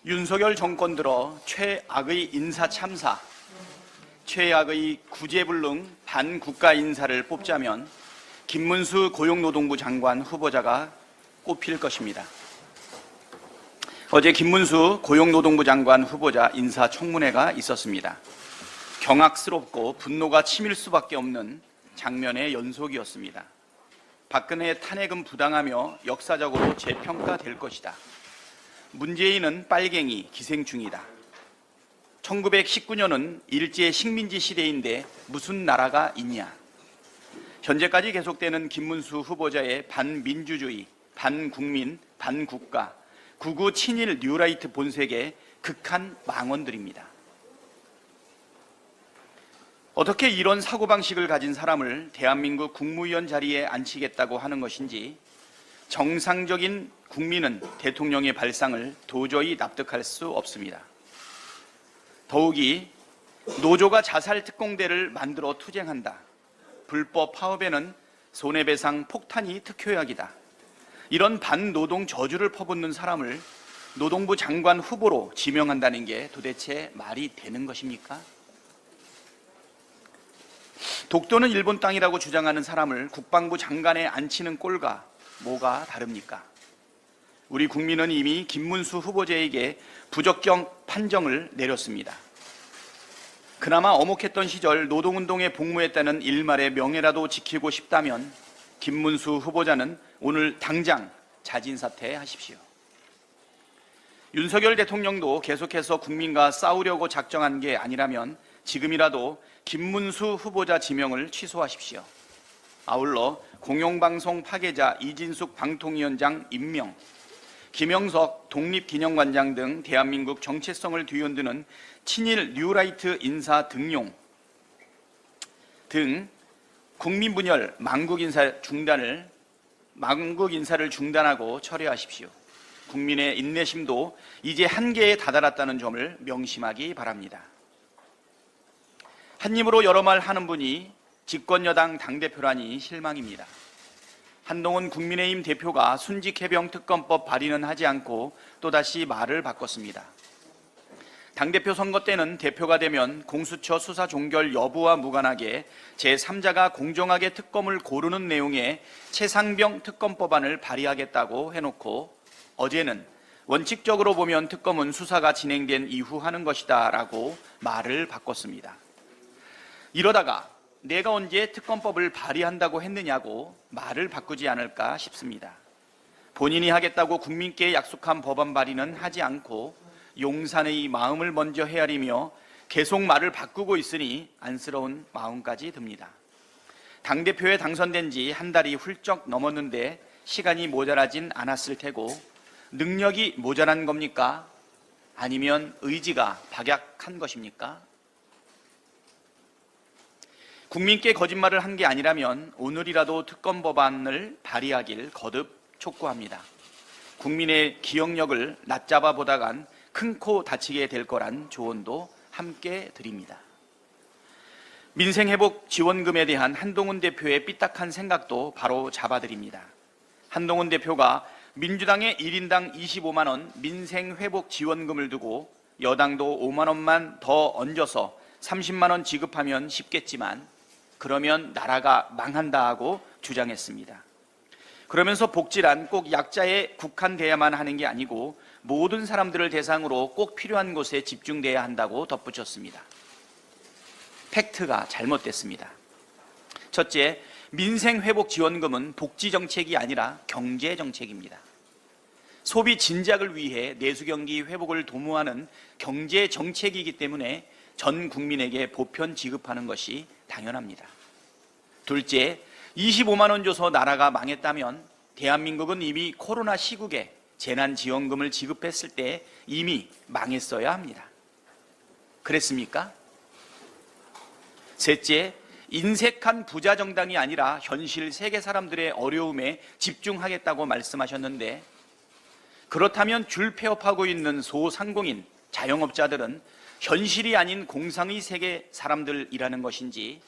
윤석열 정권 들어 최악의 인사 참사, 최악의 구제불능 반국가 인사를 뽑자면 김문수 고용노동부 장관 후보자가 꼽힐 것입니다. 어제 김문수 고용노동부 장관 후보자 인사청문회가 있었습니다. 경악스럽고 분노가 치밀 수밖에 없는 장면의 연속이었습니다. 박근혜 탄핵은 부당하며 역사적으로 재평가될 것이다. 문재인은 빨갱이, 기생충이다. 1919년은 일제 식민지 시대인데 무슨 나라가 있냐. 현재까지 계속되는 김문수 후보자의 반민주주의, 반국민, 반국가, 극우 친일 뉴라이트 본색의 극한 망언들입니다. 어떻게 이런 사고방식을 가진 사람을 대한민국 국무위원 자리에 앉히겠다고 하는 것인지 정상적인 국민은 대통령의 발상을 도저히 납득할 수 없습니다. 더욱이 노조가 자살 특공대를 만들어 투쟁한다. 불법 파업에는 손해배상 폭탄이 특효약이다. 이런 반노동 저주를 퍼붓는 사람을 노동부 장관 후보로 지명한다는 게 도대체 말이 되는 것입니까? 독도는 일본 땅이라고 주장하는 사람을 국방부 장관에 앉히는 꼴과 뭐가 다릅니까? 우리 국민은 이미 김문수 후보자에게 부적격 판정을 내렸습니다. 그나마 어목했던 시절 노동운동에 복무했다는 일말의 명예라도 지키고 싶다면 김문수 후보자는 오늘 당장 자진사퇴하십시오. 윤석열 대통령도 계속해서 국민과 싸우려고 작정한 게 아니라면 지금이라도 김문수 후보자 지명을 취소하십시오. 아울러 공영방송 파괴자 이진숙 방통위원장 임명, 김영석 독립기념관장 등 대한민국 정체성을 뒤흔드는 친일 뉴라이트 인사 등용 등 국민분열 망국 인사를 중단하고 철회하십시오. 국민의 인내심도 이제 한계에 다다랐다는 점을 명심하기 바랍니다. 한 입으로 여러 말 하는 분이 집권여당 당대표라니 실망입니다. 한동훈 국민의힘 대표가 순직해병 특검법 발의는 하지 않고 또다시 말을 바꿨습니다. 당대표 선거 때는 대표가 되면 공수처 수사 종결 여부와 무관하게 제3자가 공정하게 특검을 고르는 내용의 최상병 특검법안을 발의하겠다고 해놓고 어제는 원칙적으로 보면 특검은 수사가 진행된 이후 하는 것이다 라고 말을 바꿨습니다. 이러다가 내가 언제 특검법을 발의한다고 했느냐고 말을 바꾸지 않을까 싶습니다. 본인이 하겠다고 국민께 약속한 법안 발의는 하지 않고 용산의 마음을 먼저 헤아리며 계속 말을 바꾸고 있으니 안쓰러운 마음까지 듭니다. 당대표에 당선된 지 한 달이 훌쩍 넘었는데 시간이 모자라진 않았을 테고 능력이 모자란 겁니까? 아니면 의지가 박약한 것입니까? 국민께 거짓말을 한 게 아니라면 오늘이라도 특검 법안을 발의하길 거듭 촉구합니다. 국민의 기억력을 낮잡아 보다간 큰 코 다치게 될 거란 조언도 함께 드립니다. 민생회복 지원금에 대한 한동훈 대표의 삐딱한 생각도 바로 잡아드립니다. 한동훈 대표가 민주당의 1인당 25만 원 민생회복 지원금을 두고 여당도 5만 원만 더 얹어서 30만 원 지급하면 쉽겠지만 그러면 나라가 망한다 하고 주장했습니다. 그러면서 복지란 꼭 약자에 국한돼야만 하는 게 아니고 모든 사람들을 대상으로 꼭 필요한 곳에 집중돼야 한다고 덧붙였습니다. 팩트가 잘못됐습니다. 첫째, 민생회복지원금은 복지정책이 아니라 경제정책입니다. 소비 진작을 위해 내수경기 회복을 도모하는 경제정책이기 때문에 전 국민에게 보편 지급하는 것이 당연합니다. 둘째, 25만 원 줘서 나라가 망했다면 대한민국은 이미 코로나 시국에 재난지원금을 지급했을 때 이미 망했어야 합니다. 그랬습니까? 셋째, 인색한 부자 정당이 아니라 현실 세계 사람들의 어려움에 집중하겠다고 말씀하셨는데 그렇다면 줄 폐업하고 있는 소상공인, 자영업자들은 현실이 아닌 공상의 세계 사람들이라는 것인지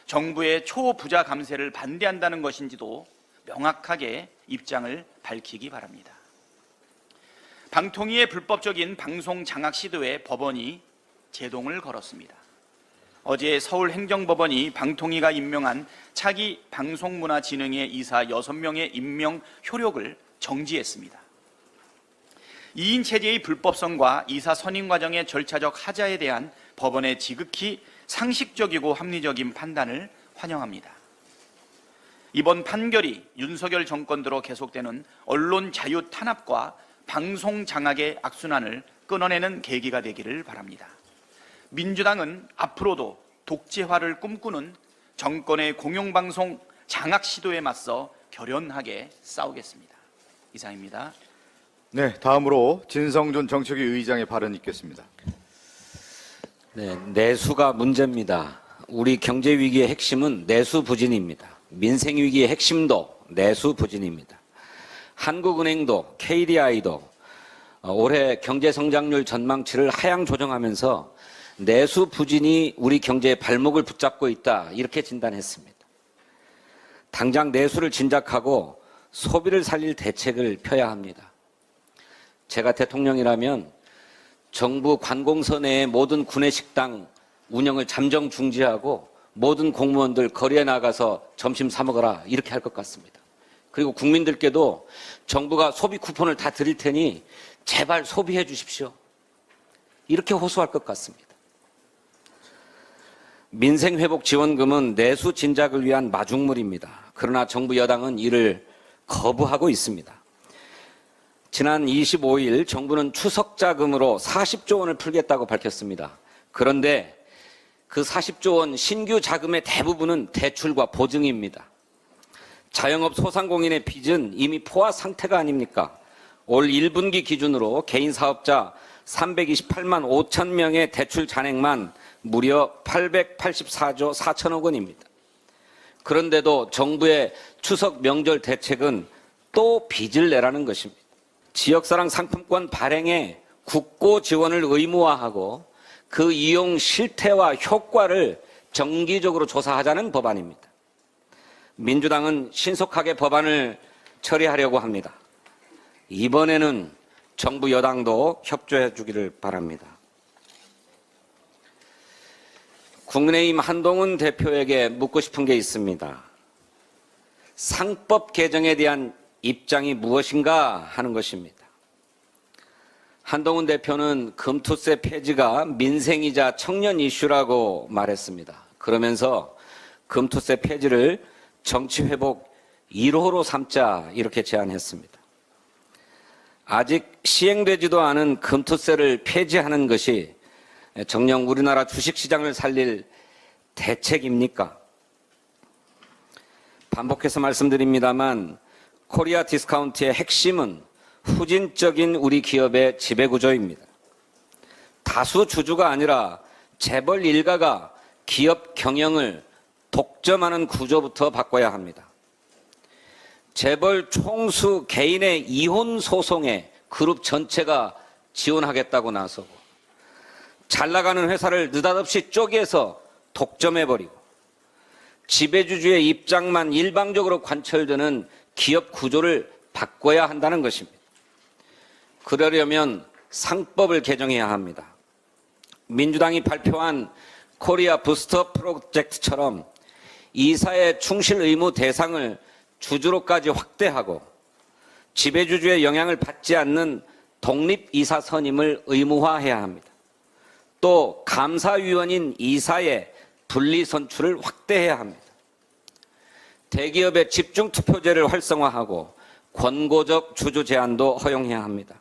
정부의 초부자 감세를 반대한다는 것인지도 명확하게 입장을 밝히기 바랍니다. 방통위의 불법적인 방송 장악 시도에 법원이 제동을 걸었습니다. 어제 서울행정법원이 방통위가 임명한 차기 방송문화진흥회 이사 6명의 임명 효력을 정지했습니다. 2인 체제의 불법성과 이사 선임 과정의 절차적 하자에 대한 법원의 지극히 상식적이고 합리적인 판단을 환영합니다. 이번 판결이 윤석열 정권 들어 계속되는 언론 자유 탄압과 방송 장악의 악순환을 끊어내는 계기가 되기를 바랍니다. 민주당은 앞으로도 독재화를 꿈꾸는 정권의 공영방송 장악 시도에 맞서 결연하게 싸우겠습니다. 이상입니다. 네, 다음으로 진성준 정책위 의장의 발언 있겠습니다. 네, 내수가 문제입니다. 우리 경제 위기의 핵심은 내수 부진입니다. 민생 위기의 핵심도 내수 부진입니다. 한국은행도 KDI도 올해 경제 성장률 전망치를 하향 조정하면서 내수 부진이 우리 경제의 발목을 붙잡고 있다, 이렇게 진단했습니다. 당장 내수를 진작하고 소비를 살릴 대책을 펴야 합니다. 제가 대통령이라면 정부 관공서 내의 모든 구내식당 운영을 잠정 중지하고 모든 공무원들 거리에 나가서 점심 사 먹어라, 이렇게 할 것 같습니다. 그리고 국민들께도 정부가 소비 쿠폰을 다 드릴 테니 제발 소비해 주십시오, 이렇게 호소할 것 같습니다. 민생회복지원금은 내수 진작을 위한 마중물입니다. 그러나 정부 여당은 이를 거부하고 있습니다. 지난 25일 정부는 추석자금으로 40조 원을 풀겠다고 밝혔습니다. 그런데 그 40조 원 신규 자금의 대부분은 대출과 보증입니다. 자영업 소상공인의 빚은 이미 포화 상태가 아닙니까? 올 1분기 기준으로 개인 사업자 328만 5천 명의 대출 잔액만 무려 884조 4천억 원입니다. 그런데도 정부의 추석 명절 대책은 또 빚을 내라는 것입니다. 지역사랑 상품권 발행에 국고 지원을 의무화하고 그 이용 실태와 효과를 정기적으로 조사하자는 법안입니다. 민주당은 신속하게 법안을 처리하려고 합니다. 이번에는 정부 여당도 협조해 주기를 바랍니다. 국민의힘 한동훈 대표에게 묻고 싶은 게 있습니다. 상법 개정에 대한 입장이 무엇인가 하는 것입니다. 한동훈 대표는 금투세 폐지가 민생이자 청년 이슈라고 말했습니다. 그러면서 금투세 폐지를 정치회복 1호로 삼자, 이렇게 제안했습니다. 아직 시행되지도 않은 금투세를 폐지하는 것이 정녕 우리나라 주식시장을 살릴 대책입니까? 반복해서 말씀드립니다만 코리아 디스카운트의 핵심은 후진적인 우리 기업의 지배구조입니다. 다수 주주가 아니라 재벌 일가가 기업 경영을 독점하는 구조부터 바꿔야 합니다. 재벌 총수 개인의 이혼 소송에 그룹 전체가 지원하겠다고 나서고 잘나가는 회사를 느닷없이 쪼개서 독점해버리고 지배주주의 입장만 일방적으로 관철되는 기업 구조를 바꿔야 한다는 것입니다. 그러려면 상법을 개정해야 합니다. 민주당이 발표한 코리아 부스터 프로젝트처럼 이사의 충실 의무 대상을 주주로까지 확대하고 지배주주의 영향을 받지 않는 독립이사 선임을 의무화해야 합니다. 또 감사위원인 이사의 분리선출을 확대해야 합니다. 대기업의 집중투표제를 활성화하고 권고적 주주 제한도 허용해야 합니다.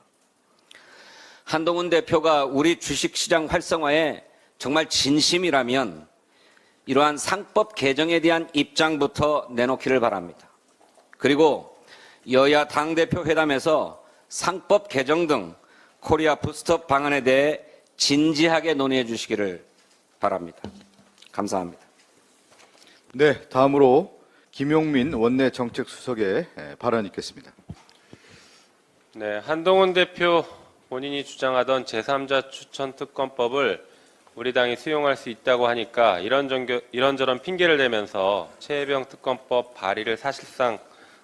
한동훈 대표가 우리 주식시장 활성화에 정말 진심이라면 이러한 상법 개정에 대한 입장부터 내놓기를 바랍니다. 그리고 여야 당대표 회담에서 상법 개정 등 코리아 부스터 방안에 대해 진지하게 논의해 주시기를 바랍니다. 감사합니다. 네, 다음으로 김용민 원내 정책수석의 발언 있겠습니다. 네, 한동훈 대표 본인이 주장하던 제3자 추천 특검법을 우리 당이 수용할 수 있다고 하니까 이런저런 핑계를 대면서 최혜병 특검법 발의를 사실상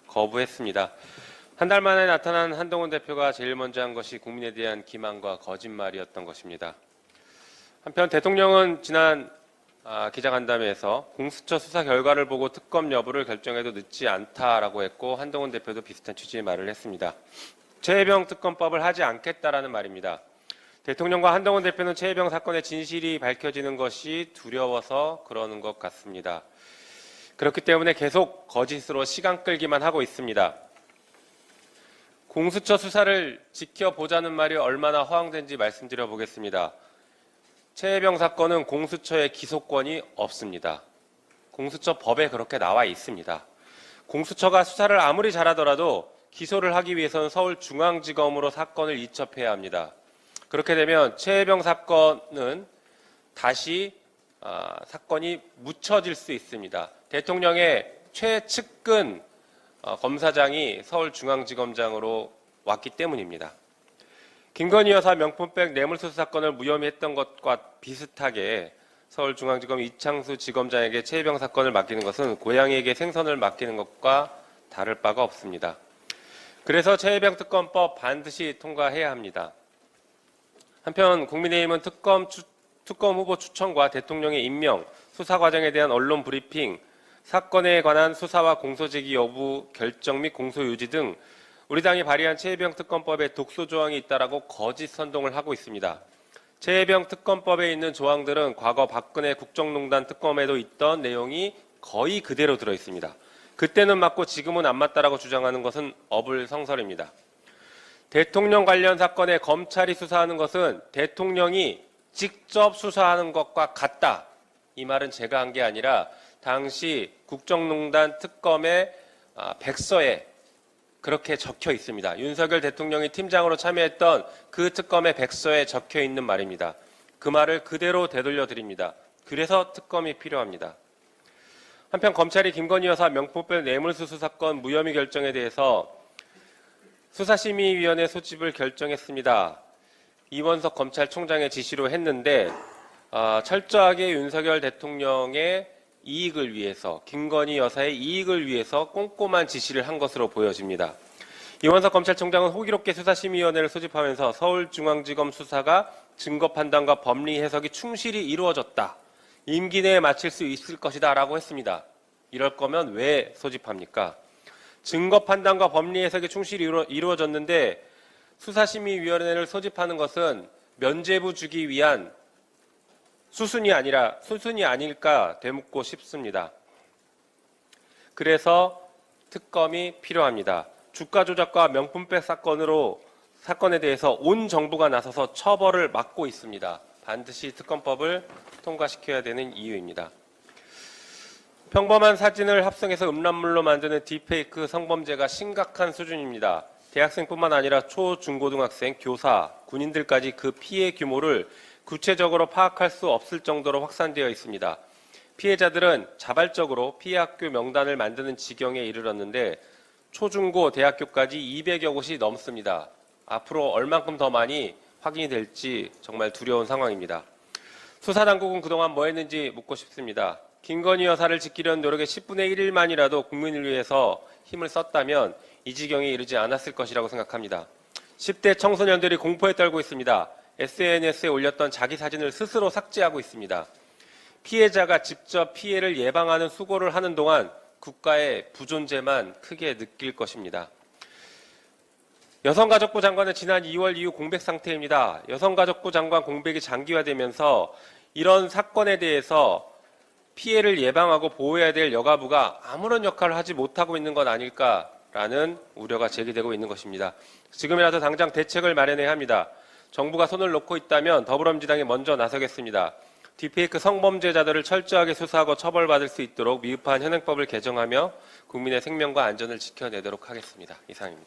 거부했습니다. 한 달 만에 나타난 한동훈 대표가 제일 먼저 한 것이 국민에 대한 기만과 거짓말이었던 것입니다. 한편 대통령은 지난 기자간담회에서 공수처 수사 결과를 보고 특검 여부를 결정해도 늦지 않다라고 했고, 한동훈 대표도 비슷한 취지의 말을 했습니다. 최혜병 특검법을 하지 않겠다라는 말입니다. 대통령과 한동훈 대표는 최혜병 사건의 진실이 밝혀지는 것이 두려워서 그러는 것 같습니다. 그렇기 때문에 계속 거짓으로 시간 끌기만 하고 있습니다. 공수처 수사를 지켜보자는 말이 얼마나 허황된지 말씀드려 보겠습니다. 최혜병 사건은 공수처의 기소권이 없습니다. 공수처 법에 그렇게 나와 있습니다. 공수처가 수사를 아무리 잘하더라도 기소를 하기 위해서는 서울중앙지검으로 사건을 이첩해야 합니다. 그렇게 되면 최혜병 사건은 다시 사건이 묻혀질 수 있습니다. 대통령의 최측근 검사장이 서울중앙지검장으로 왔기 때문입니다. 김건희 여사 명품백 뇌물수수 사건을 무혐의 했던 것과 비슷하게 서울중앙지검 이창수 지검장에게 최혜병 사건을 맡기는 것은 고양이에게 생선을 맡기는 것과 다를 바가 없습니다. 그래서 최혜병 특검법 반드시 통과해야 합니다. 한편 국민의힘은 특검 후보 추천과 대통령의 임명, 수사 과정에 대한 언론 브리핑, 사건에 관한 수사와 공소제기 여부 결정 및 공소 유지 등 우리 당이 발의한 최혜병 특검법에 독소 조항이 있다라고 거짓 선동을 하고 있습니다. 최혜병 특검법에 있는 조항들은 과거 박근혜 국정농단 특검에도 있던 내용이 거의 그대로 들어 있습니다. 그때는 맞고 지금은 안 맞다라고 주장하는 것은 어불성설입니다. 대통령 관련 사건에 검찰이 수사하는 것은 대통령이 직접 수사하는 것과 같다. 이 말은 제가 한 게 아니라 당시 국정농단 특검의 백서에 그렇게 적혀 있습니다. 윤석열 대통령이 팀장으로 참여했던 그 특검의 백서에 적혀 있는 말입니다. 그 말을 그대로 되돌려 드립니다. 그래서 특검이 필요합니다. 한편 검찰이 김건희 여사 명품백 뇌물수수 사건 무혐의 결정에 대해서 수사심의위원회 소집을 결정했습니다. 이원석 검찰총장의 지시로 했는데 철저하게 윤석열 대통령의 이익을 위해서, 김건희 여사의 이익을 위해서 꼼꼼한 지시를 한 것으로 보여집니다. 이원석 검찰총장은 호기롭게 수사심의위원회를 소집하면서 서울중앙지검 수사가 증거 판단과 법리 해석이 충실히 이루어졌다. 임기 내에 마칠 수 있을 것이다 라고 했습니다. 이럴 거면 왜 소집합니까? 증거 판단과 법리 해석이 충실히 이루어졌는데 수사심의위원회를 소집하는 것은 면죄부 주기 위한 수순이 아닐까 되묻고 싶습니다. 그래서 특검이 필요합니다. 주가 조작과 명품백 사건에 대해서 온 정부가 나서서 처벌을 막고 있습니다. 반드시 특검법을 통과시켜야 되는 이유입니다. 평범한 사진을 합성해서 음란물로 만드는 딥페이크 성범죄가 심각한 수준입니다. 대학생뿐만 아니라 초, 중고등학생, 교사, 군인들까지 그 피해 규모를 구체적으로 파악할 수 없을 정도로 확산되어 있습니다. 피해자들은 자발적으로 피해 학교 명단을 만드는 지경에 이르렀는데 초중고 대학교까지 200여 곳이 넘습니다. 앞으로 얼만큼 더 많이 확인이 될지 정말 두려운 상황입니다. 수사당국은 그동안 뭐 했는지 묻고 싶습니다. 김건희 여사를 지키려는 노력의 10분의 1일만이라도 국민을 위해서 힘을 썼다면 이 지경에 이르지 않았을 것이라고 생각합니다. 10대 청소년들이 공포에 떨고 있습니다. SNS에 올렸던 자기 사진을 스스로 삭제하고 있습니다. 피해자가 직접 피해를 예방하는 수고를 하는 동안 국가의 부존재만 크게 느낄 것입니다. 여성가족부 장관은 지난 2월 이후 공백 상태입니다. 여성가족부 장관 공백이 장기화되면서 이런 사건에 대해서 피해를 예방하고 보호해야 될 여가부가 아무런 역할을 하지 못하고 있는 것 아닐까라는 우려가 제기되고 있는 것입니다. 지금이라도 당장 대책을 마련해야 합니다. 정부가 손을 놓고 있다면 더불어민주당이 먼저 나서겠습니다. 딥페이크 성범죄자들을 철저하게 수사하고 처벌받을 수 있도록 미흡한 현행법을 개정하며 국민의 생명과 안전을 지켜내도록 하겠습니다. 이상입니다.